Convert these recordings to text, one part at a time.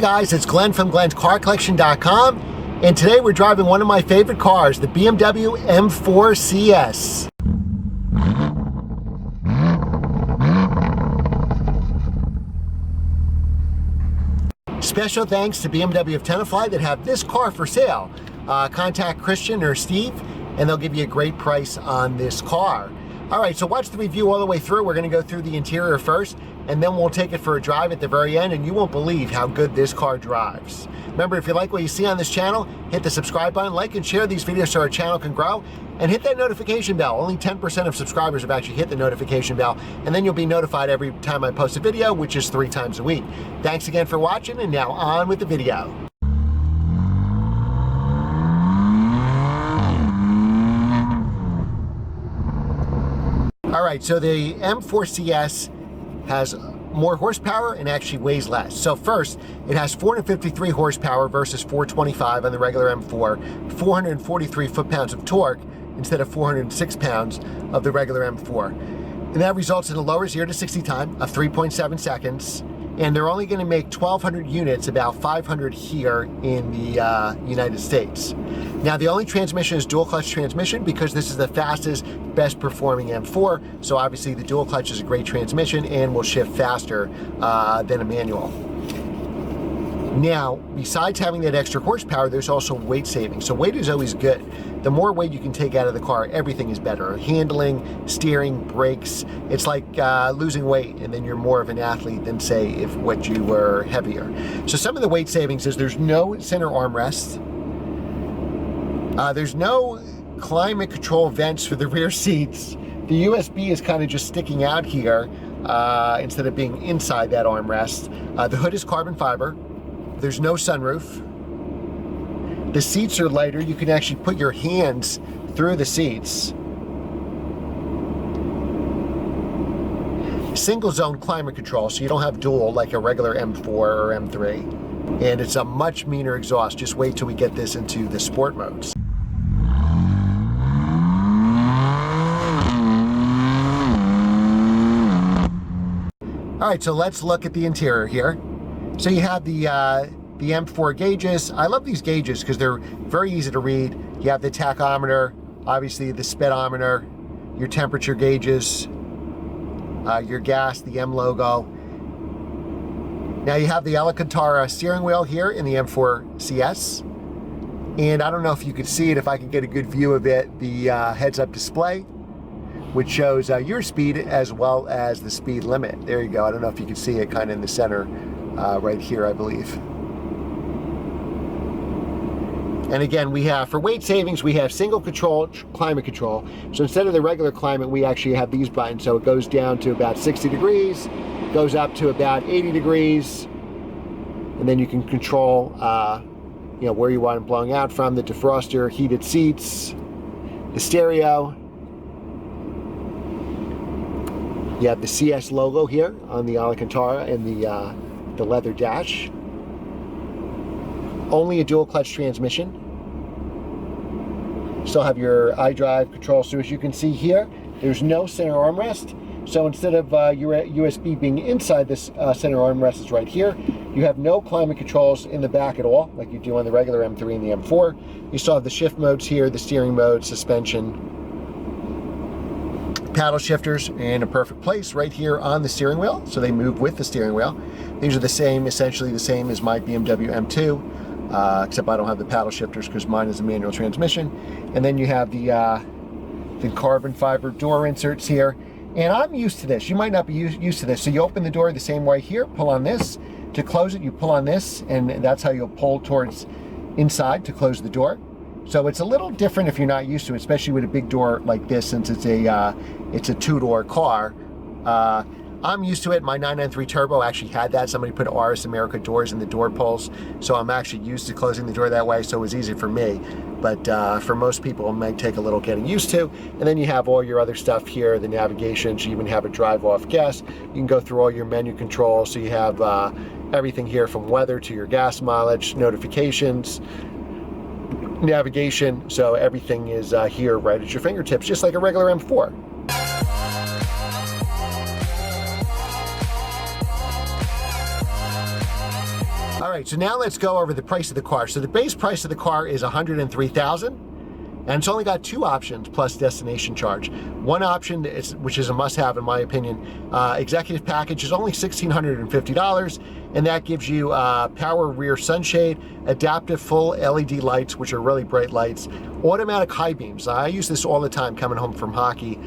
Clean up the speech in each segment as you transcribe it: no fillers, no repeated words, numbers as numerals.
guys, it's Glenn from Glenn'sCarCollection.com, and today we're driving one of my favorite cars, the BMW M4 CS. Special thanks to BMW of Firefly that have this car for sale. Contact Christian or Steve, and they'll give you a great price on this car. All right, so watch the review all the way through. We're going to go through the interior first, and then we'll take it for a drive at the very end, and you won't believe how good this car drives. Remember, if you like what you see on this channel, hit the subscribe button, like and share these videos so our channel can grow, and hit that notification bell. Only 10% of subscribers have actually hit the notification bell, and then you'll be notified every time I post a video, which is 3 times a week. Thanks again for watching, and now on with the video. All right, so the M4 CS has more horsepower and actually weighs less. So first, it has 453 horsepower versus 425 on the regular M4, 443 foot-pounds of torque instead of 406 pounds of the regular M4. And that results in a lower 0 to 60 time of 3.7 seconds. And they're only going to make 1,200 units, about 500 here in the United States. Now, the only transmission is dual clutch transmission because this is the fastest, best performing M4. So obviously the dual clutch is a great transmission and will shift faster than a manual. Now, besides having that extra horsepower, there's also weight saving. So weight is always good. The more weight you can take out of the car, everything is better. Handling, steering, brakes. It's like losing weight, and then you're more of an athlete than, say, if what you were heavier. So some of the weight savings is there's no center armrest. There's no climate control vents for the rear seats. The USB is kind of just sticking out here instead of being inside that armrest. The hood is carbon fiber. There's no sunroof. The seats are lighter. You can actually put your hands through the seats. Single zone climate control, so you don't have dual like a regular M4 or M3. And it's a much meaner exhaust. Just wait till we get this into the sport modes. All right, so let's look at the interior here. So you have the M4 gauges. I love these gauges because they're very easy to read. You have the tachometer, obviously the speedometer, your temperature gauges, your gas, the M logo. Now you have the Alcantara steering wheel here in the M4 CS. And I don't know if you could see it, if I can get a good view of it, the heads-up display, which shows your speed as well as the speed limit. There you go. I don't know if you can see it kind of in the center right here, I believe. And again, we have, for weight savings, we have single control, climate control. So instead of the regular climate, we actually have these buttons. So it goes down to about 60 degrees, goes up to about 80 degrees, and then you can control where you want it blowing out from, the defroster, heated seats, the stereo. You have the CS logo here on the Alcantara and the leather dash. Only a dual clutch transmission. Still have your iDrive control. So as you can see here, there's no center armrest. So instead of your USB being inside this center armrest, is right here. You have no climate controls in the back at all, like you do on the regular M3 and the M4. You still have the shift modes here, the steering mode, suspension, paddle shifters in a perfect place right here on the steering wheel, so they move with the steering wheel. These are the same, essentially the same as my BMW M2, except I don't have the paddle shifters because mine is a manual transmission. And then you have the carbon fiber door inserts here. And I'm used to this. You might not be used to this. So you open the door the same way here, pull on this. To close it, you pull on this, and that's how you'll pull towards inside to close the door. So it's a little different if you're not used to it, especially with a big door like this, since it's a two-door car. I'm used to it. My 993 Turbo actually had that. Somebody put RS America doors in the door pulls, so I'm actually used to closing the door that way, so it was easy for me. But for most people, it might take a little getting used to. And then you have all your other stuff here, the navigation. So you even have a drive-off gas. You can go through all your menu controls. So you have everything here from weather to your gas mileage, notifications, navigation. So everything is here right at your fingertips, just like a regular M4. All All right, so now let's go over the price of the car. So the base price of the car is $103,000. And it's only got 2 options plus destination charge. One option, which is a must-have in my opinion, executive package is only $1,650, and that gives you power rear sunshade, adaptive full LED lights, which are really bright lights, automatic high beams. I use this all the time coming home from hockey.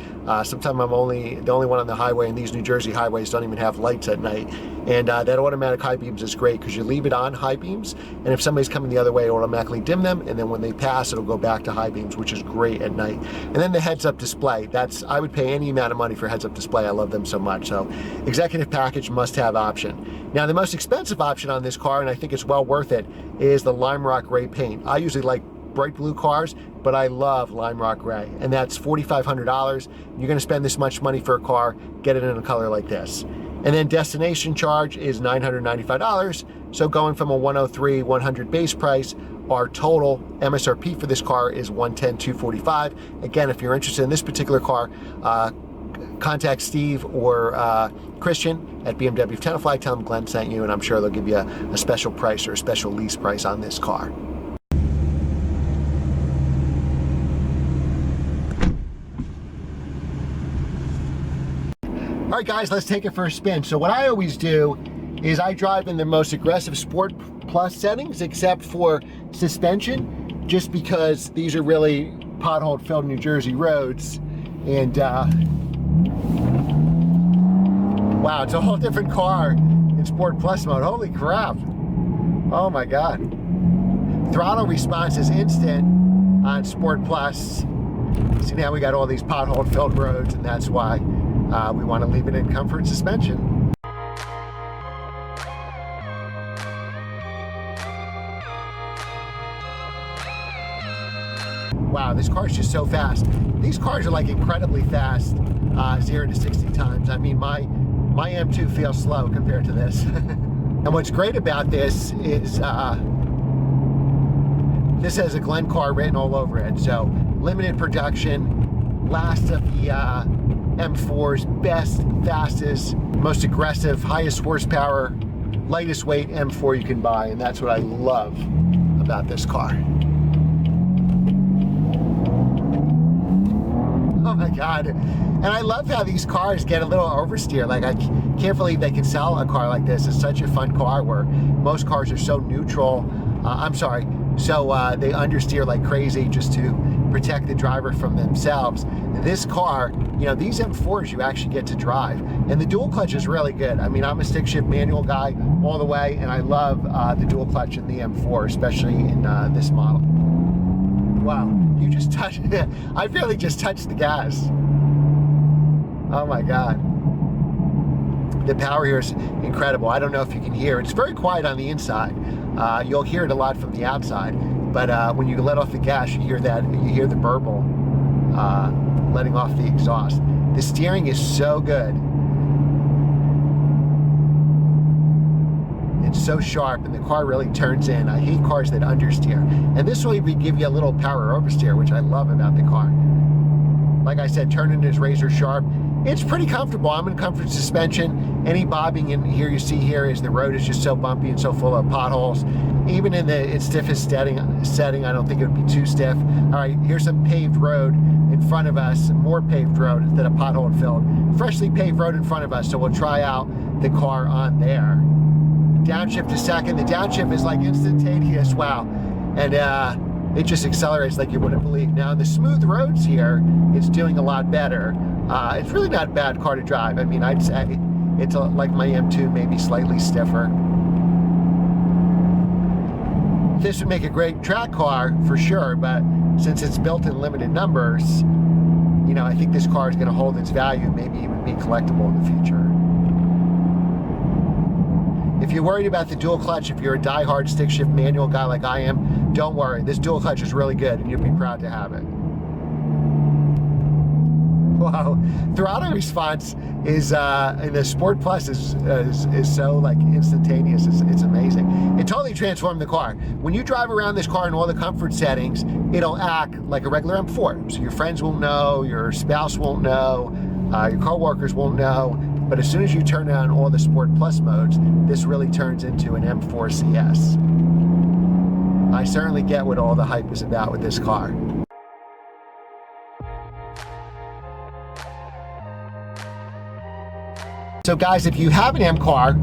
Sometimes I'm the only one on the highway, and these New Jersey highways don't even have lights at night. And that automatic high beams is great because you leave it on high beams, and if somebody's coming the other way, it'll automatically dim them, and then when they pass, it'll go back to high beams, which is great at night. And then the heads-up display. I would pay any amount of money for heads-up display. I love them so much. So executive package, must-have option. Now the most expensive option on this car, and I think it's well worth it, is the Lime Rock Gray paint. I usually like bright blue cars, but I love Lime Rock Gray, and that's $4,500. You're going to spend this much money for a car, get it in a color like this. And then destination charge is $995. So going from a $103,100 base price, our total MSRP for this car is $110,245. Again, if you're interested in this particular car, contact Steve or Christian at BMW Firefly. Tell them Glenn sent you, and I'm sure they'll give you a special price or a special lease price on this car. All right, guys, let's take it for a spin. So what I always do is I drive in the most aggressive Sport Plus settings, except for suspension, just because these are really pothole-filled New Jersey roads. And wow, it's a whole different car in Sport Plus mode. Holy crap. Oh my God. Throttle response is instant on Sport Plus. See, now we got all these pothole-filled roads, and that's why we want to leave it in comfort suspension. Wow, this car's just so fast. These cars are like incredibly fast, 0 to 60 times. I mean, my M2 feels slow compared to this. And what's great about this is this has a Glenn car written all over it. So limited production, last of the M4's best, fastest, most aggressive, highest horsepower, lightest weight M4 you can buy, and that's what I love about this car. Oh my God. And I love how these cars get a little oversteer. Like, I can't believe they can sell a car like this. It's such a fun car where most cars are so neutral. So they understeer like crazy just to protect the driver from themselves. This car, you know, these M4s you actually get to drive, and the dual clutch is really good. I mean, I'm a stick shift manual guy all the way, and I love the dual clutch in the M4, especially in this model. Wow, you just touched it. I really just touched the gas. Oh my God. The power here is incredible. I don't know if you can hear. It's very quiet on the inside. You'll hear it a lot from the outside, but when you let off the gas, you hear that. You hear the burble letting off the exhaust. The steering is so good. It's so sharp, and the car really turns in. I hate cars that understeer, and this will even give you a little power oversteer, which I love about the car. Like I said, turning is razor sharp. It's pretty comfortable. I'm in comfort suspension. Any bobbing in here you see here is the road is just so bumpy and so full of potholes. Even in its stiffest setting, I don't think it would be too stiff. All right, here's some paved road in front of us, more paved road instead of pothole filled. Freshly paved road in front of us, so we'll try out the car on there. Downshift to second. The downshift is like instantaneous, wow. And it just accelerates like you wouldn't believe. Now, on the smooth roads here, it's doing a lot better. It's really not a bad car to drive. I mean, I'd say it's like my M2, maybe slightly stiffer. This would make a great track car for sure, but since it's built in limited numbers, you know, I think this car is going to hold its value, maybe even be collectible in the future. If you're worried about the dual clutch, if you're a die-hard stick shift manual guy like I am, don't worry. This dual clutch is really good, and you'll be proud to have it. Wow, throttle response is in the Sport Plus is so like instantaneous. It's amazing. It totally transformed the car. When you drive around this car in all the comfort settings, it'll act like a regular M4. So your friends won't know, your spouse won't know, your coworkers won't know. but as soon as you turn on all the Sport Plus modes, this really turns into an M4 CS. I certainly get what all the hype is about with this car. So guys, if you have an M Car,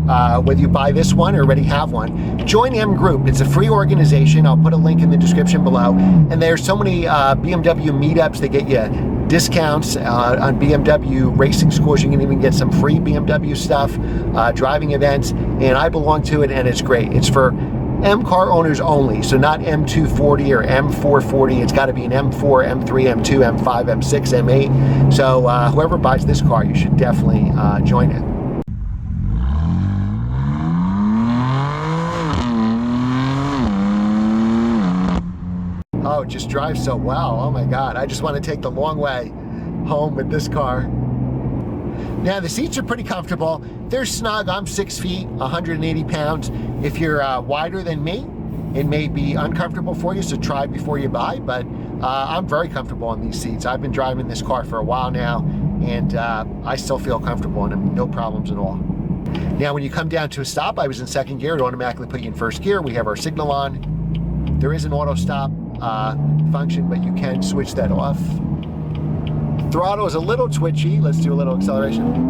whether you buy this one or already have one, join M Group. It's a free organization. I'll put a link in the description below. And there's so many BMW meetups that get you discounts on BMW racing schools. You can even get some free BMW stuff, driving events, and I belong to it, and it's great. It's for M Car owners only, so not M240 or M440. It's got to be an M4, M3, M2, M5, M6, M8. So whoever buys this car, you should definitely join it. Oh, it just drives so well. Oh my God, I just want to take the long way home with this car. Now the seats are pretty comfortable. They're snug. I'm 6 feet, 180 pounds. If you're wider than me, it may be uncomfortable for you, so try before you buy, but I'm very comfortable in these seats. I've been driving this car for a while now, and I still feel comfortable in them, no problems at all. Now when you come down to a stop, I was in second gear. It automatically put you in first gear. We have our signal on. There is an auto stop function, but you can switch that off. Throttle is a little twitchy. Let's do a little acceleration.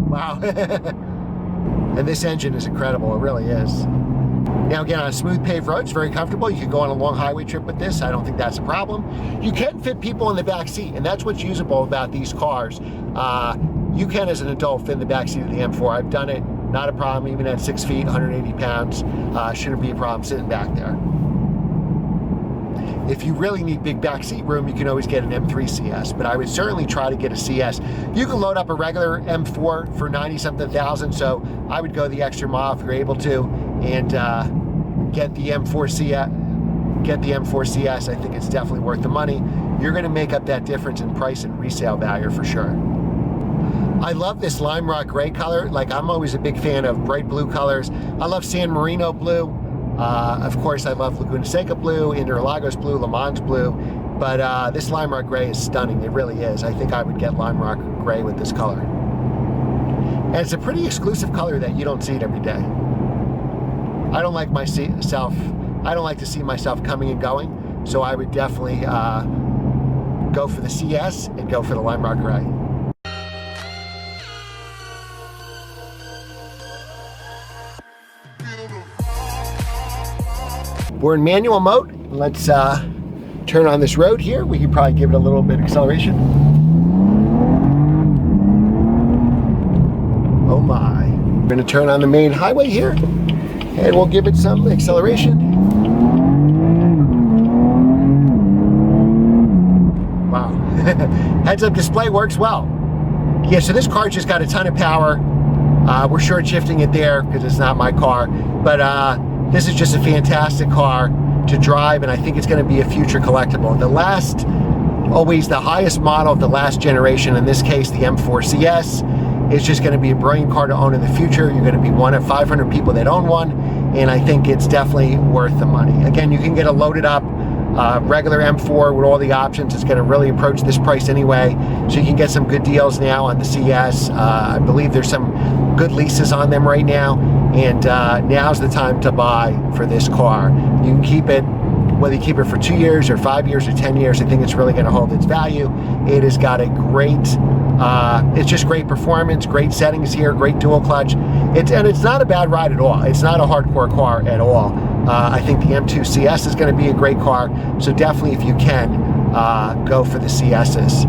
Wow. And this engine is incredible. It really is. Now again, on smooth paved roads, very comfortable. You can go on a long highway trip with this. I don't think that's a problem. You can fit people in the back seat, and that's what's usable about these cars. You can, as an adult, fit in the back seat of the M4. I've done it. Not a problem, even at 6 feet, 180 pounds. Shouldn't be a problem sitting back there. If you really need big back seat room, you can always get an M3 CS, but I would certainly try to get a CS. You can load up a regular M4 for 90-something thousand, so I would go the extra mile if you're able to, and get the M4 CS. Get the M4 CS. I think it's definitely worth the money. You're going to make up that difference in price and resale value for sure. I love this lime rock gray color. Like, I'm always a big fan of bright blue colors. I love San Marino blue. Of course, I love Laguna Seca blue, Interlagos blue, Le Mans blue. But this lime rock gray is stunning. It really is. I think I would get lime rock gray with this color. And it's a pretty exclusive color that you don't see it every day. I don't like to see myself coming and going. So I would definitely go for the CS and go for the lime rock gray. We're in manual mode. Let's turn on this road here. We can probably give it a little bit of acceleration. Oh my. We're gonna turn on the main highway here, and we'll give it some acceleration. Wow. Heads-up display works well. Yeah, so this car just got a ton of power. We're short shifting it there because it's not my car, but this is just a fantastic car to drive, and I think it's going to be a future collectible. Always the highest model of the last generation, in this case the M4 CS, is just going to be a brilliant car to own in the future. You're going to be one of 500 people that own one, and I think it's definitely worth the money. Again, you can get a loaded up regular M4 with all the options. It's going to really approach this price anyway, so you can get some good deals now on the CS. I believe there's some good leases on them right now, and now's the time to buy for this car. You can keep it, whether you keep it for 2 years or 5 years or 10 years, I think it's really going to hold its value. It has got a great, it's just great performance, great settings here, great dual clutch. And it's not a bad ride at all. It's not a hardcore car at all. I think the M2 CS is going to be a great car, so definitely if you can, go for the CSs.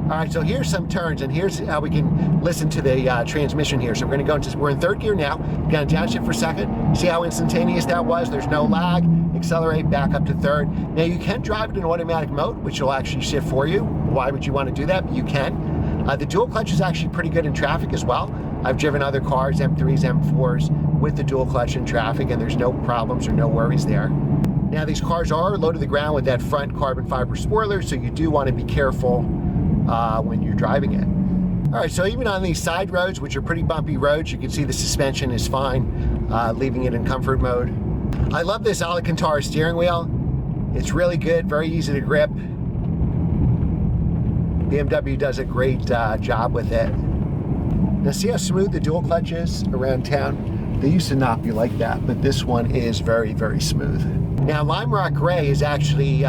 All right, so here's some turns, and here's how we can listen to the transmission here. So we're going to we're in third gear now. We're going to downshift for second. See how instantaneous that was? There's no lag. Accelerate back up to third. Now you can drive it in automatic mode, which will actually shift for you. Why would you want to do that? You can. The dual clutch is actually pretty good in traffic as well. I've driven other cars, M3s, M4s, with the dual clutch in traffic, and there's no problems or no worries there. Now these cars are low to the ground with that front carbon fiber spoiler, so you do want to be careful when you're driving it. All right, so even on these side roads, which are pretty bumpy roads, you can see the suspension is fine, leaving it in comfort mode. I love this Alcantara steering wheel. It's really good, very easy to grip. BMW does a great job with it. Now see how smooth the dual clutch is around town? They used to not be like that, but this one is very, very smooth. Now Lime Rock Gray is actually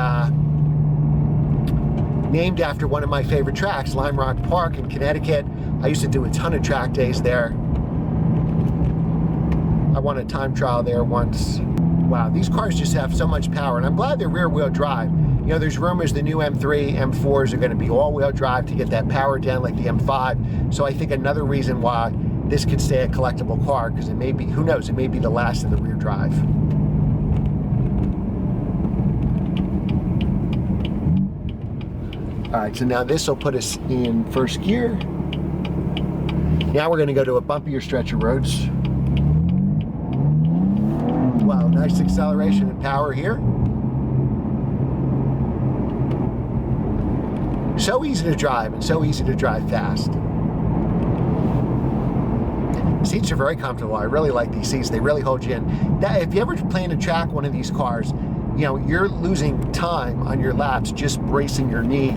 named after one of my favorite tracks, Lime Rock Park in Connecticut. I used to do a ton of track days there. I won a time trial there once. Wow, these cars just have so much power, and I'm glad they're rear-wheel drive. You know, there's rumors the new M3, M4s are going to be all-wheel drive to get that power down like the M5. So I think another reason why this could stay a collectible car, because it may be, who knows, it may be the last of the rear drive. All right, so now this will put us in first gear. Now we're going to go to a bumpier stretch of roads. Wow, nice acceleration and power here. So easy to drive and so easy to drive fast. Seats are very comfortable. I really like these seats. They really hold you in. If you ever plan to track one of these cars, you know, you're losing time on your laps just bracing your knee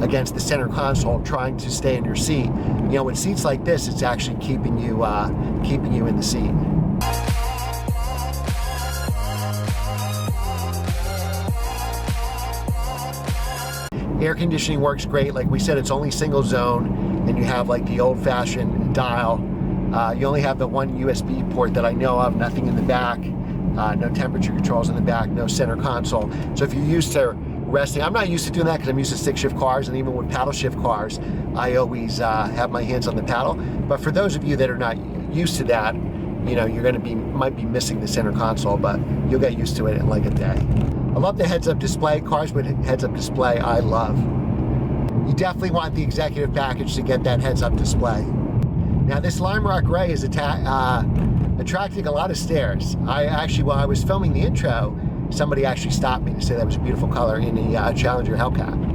against the center console trying to stay in your seat. You know, with seats like this, it's actually keeping you in the seat. Air conditioning works great. Like we said, it's only single zone, and you have like the old-fashioned dial. You only have the one USB port that I know of, nothing in the back, no temperature controls in the back, no center console. So if you're used to resting, I'm not used to doing that because I'm used to stick shift cars, and even with paddle shift cars, I always have my hands on the paddle. But for those of you that are not used to that, you know, you're going to might be missing the center console, but you'll get used to it in like a day. I love the heads-up display. Cars with heads-up display, I love. You definitely want the executive package to get that heads-up display. Now this Lime Rock Gray is attracting a lot of stares. I actually, while I was filming the intro, somebody actually stopped me to say that was a beautiful color in the Challenger Hellcat.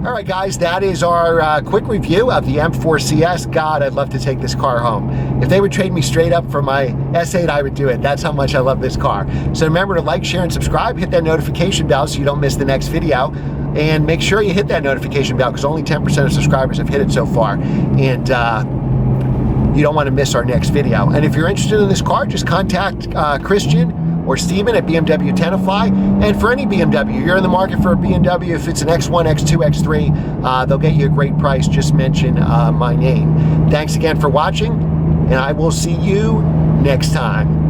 All right, guys, that is our quick review of the M4 CS. God, I'd love to take this car home. If they would trade me straight up for my S8, I would do it. That's how much I love this car. So remember to like, share, and subscribe. Hit that notification bell so you don't miss the next video. And make sure you hit that notification bell because only 10% of subscribers have hit it so far. And you don't want to miss our next video. And if you're interested in this car, just contact Christian or Steven at BMW Tenafly. And for any BMW, you're in the market for a BMW, if it's an X1, X2, X3, they'll get you a great price. Just mention my name. Thanks again for watching, and I will see you next time.